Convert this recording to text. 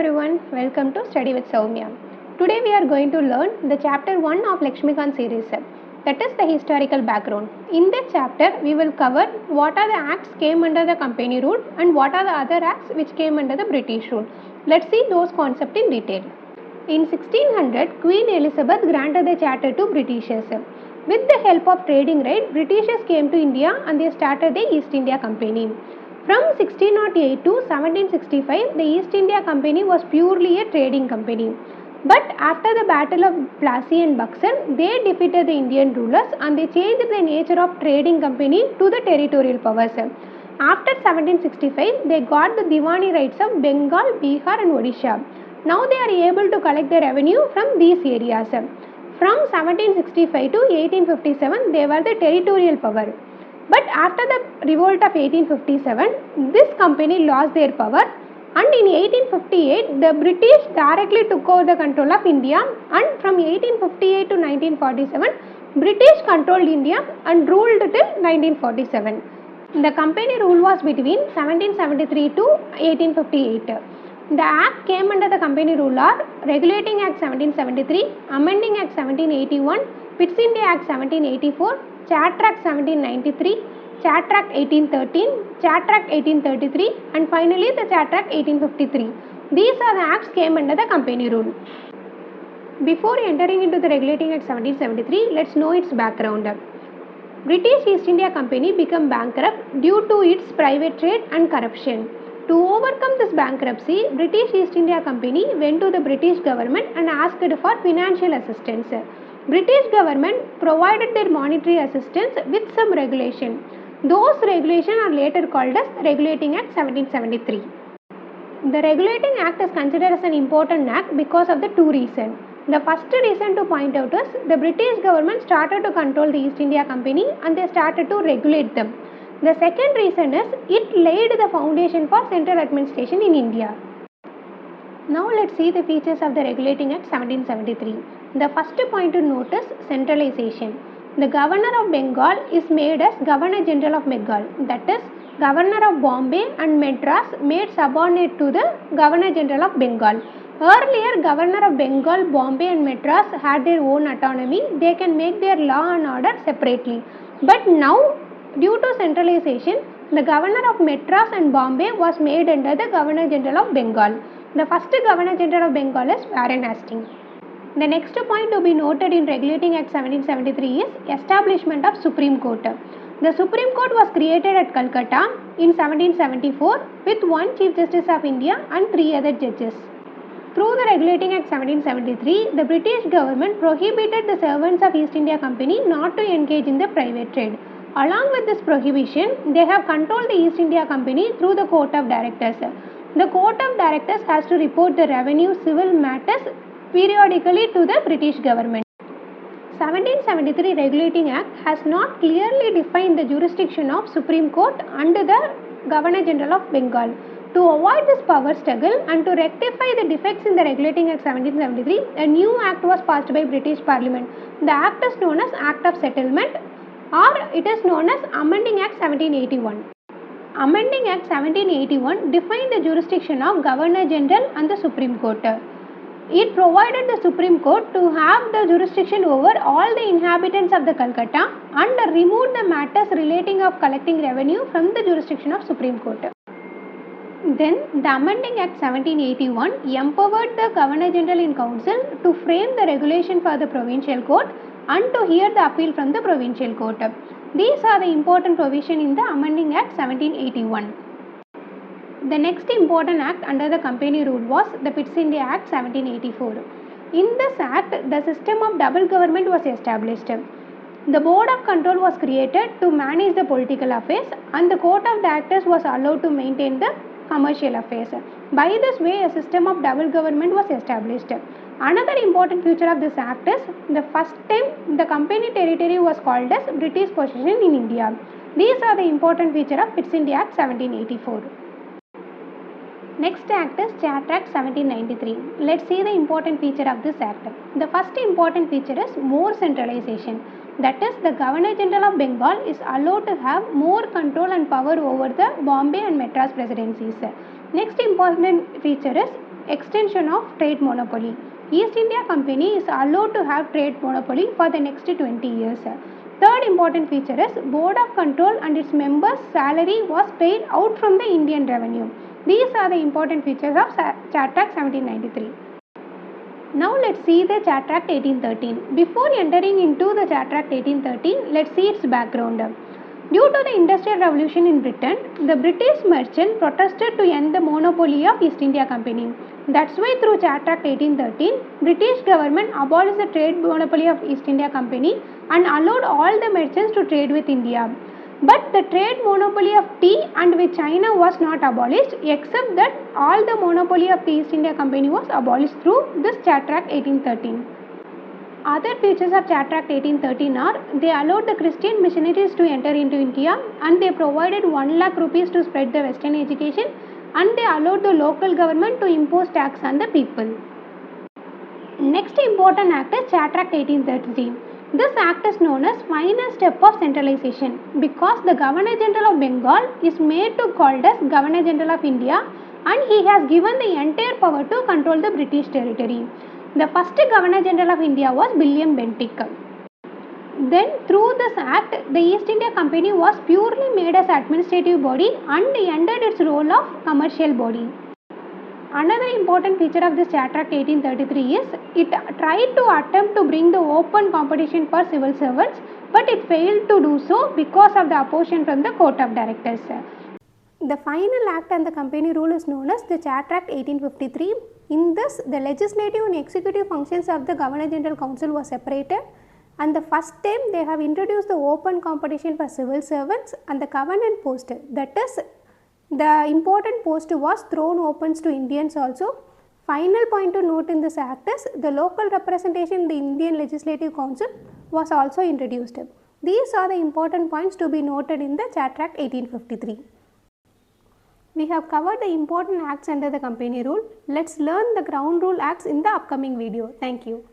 everyone, welcome to Study with Soumya. Today we are going to learn the chapter 1 of Laxmikanth series, that is the historical background. In this chapter we will cover what are the acts came under the company rule and what are the other acts which came under the British rule. Let's see those concepts in detail. In 1600, Queen Elizabeth granted the charter to Britishers. With the help of trading right, Britishers came to India and they started the East India Company. From 1608 to 1765, the East India Company was purely a trading company. But after the Battle of Plassey and Buxar, they defeated the Indian rulers and they changed the nature of trading company to the territorial powers. After 1765, they got the Diwani rights of Bengal, Bihar and Odisha. Now they are able to collect the revenue from these areas. From 1765 to 1857, they were the territorial power. But after the revolt of 1857, this company lost their power and in 1858, the British directly took over the control of India and from 1858 to 1947, British controlled India and ruled till 1947. The company rule was between 1773 to 1858. The act came under the company rule are Regulating Act 1773, Amending Act 1781, Pitt India Act 1784, Charter Act 1793, Charter Act 1813, Charter Act 1833 and finally the Charter Act 1853. These are the acts came under the company rule. Before entering into the Regulating Act 1773, let's know its background. British East India Company became bankrupt due to its private trade and corruption. To overcome this bankruptcy, British East India Company went to the British government and asked for financial assistance. British government provided their monetary assistance with some regulation. Those regulations are later called as Regulating Act 1773. The Regulating Act is considered as an important act because of the two reasons. The first reason to point out is the British government started to control the East India Company and they started to regulate them. The second reason is it laid the foundation for central administration in India. Now let's see the features of the Regulating Act 1773. The first point to note is centralization. The Governor of Bengal is made as Governor General of Bengal, that is, Governor of Bombay and Madras made subordinate to the Governor General of Bengal. Earlier, Governor of Bengal, Bombay and Madras had their own autonomy. They can make their law and order separately. But now, due to centralization, the Governor of Madras and Bombay was made under the Governor General of Bengal. The first Governor General of Bengal is Warren Hastings. The next point to be noted in Regulating Act 1773 is establishment of Supreme Court. The Supreme Court was created at Calcutta in 1774 with one Chief Justice of India and 3 other judges. Through the Regulating Act 1773, the British government prohibited the servants of East India Company not to engage in the private trade. Along with this prohibition, they have controlled the East India Company through the Court of Directors. The Court of Directors has to report the revenue civil matters periodically to the British government. 1773 Regulating Act has not clearly defined the jurisdiction of Supreme Court under the Governor General of Bengal. To avoid this power struggle and to rectify the defects in the Regulating Act 1773, a new act was passed by British Parliament. The act is known as Act of Settlement or it is known as Amending Act 1781. Amending Act 1781 defined the jurisdiction of Governor General and the Supreme Court. It provided the Supreme Court to have the jurisdiction over all the inhabitants of the Calcutta and removed the matters relating of collecting revenue from the jurisdiction of Supreme Court. Then the Amending Act 1781 empowered the Governor General in Council to frame the regulation for the Provincial Court and to hear the appeal from the Provincial Court. These are the important provisions in the Amending Act 1781. The next important act under the company rule was the Pitt India Act 1784. In this act, the system of double government was established. The Board of Control was created to manage the political affairs and the Court of Directors was allowed to maintain the commercial affairs. By this way, a system of double government was established. Another important feature of this act is the first time the company territory was called as British possession in India. These are the important feature of Pitt India Act 1784. Next act is Charter Act 1793. Let's see the important feature of this act. The first important feature is more centralization. That is, the Governor General of Bengal is allowed to have more control and power over the Bombay and Madras presidencies. Next important feature is extension of trade monopoly. East India Company is allowed to have trade monopoly for the next 20 years. Third important feature is Board of Control and its members' salary was paid out from the Indian revenue. These are the important features of Chat Act 1793. Now let's see the Chat Act 1813. Before entering into the Chat Act 1813, let's see its background. Due to the Industrial Revolution in Britain, the British merchant protested to end the monopoly of East India Company. That's why through Chat Act 1813, British government abolished the trade monopoly of East India Company and allowed all the merchants to trade with India. But the trade monopoly of tea and with China was not abolished, except that all the monopoly of the East India Company was abolished through this Chat Act 1813. Other features of Chat Act 1813 are they allowed the Christian missionaries to enter into India and they provided 1 lakh rupees to spread the Western education and they allowed the local government to impose tax on the people. Next important act is Chat Act 1833. This act is known as final step of centralization because the Governor General of Bengal is made to called as Governor General of India and he has given the entire power to control the British territory. The first Governor General of India was William Bentinck. Then through this act, the East India Company was purely made as administrative body and ended its role of commercial body. Another important feature of this Chat Act 1833 is it tried to attempt to bring the open competition for civil servants, but it failed to do so because of the opposition from the Court of Directors. The final act on the company rule is known as the Chat Act 1853. In this, the legislative and executive functions of the Governor General Council were separated and the first time they have introduced the open competition for civil servants and the covenant post, that is the important post was thrown open to Indians also. Final point to note in this act is the local representation in the Indian Legislative Council was also introduced. These are the important points to be noted in the Chat Act 1853. We have covered the important acts under the company rule. Let's learn the ground rule acts in the upcoming video. Thank you.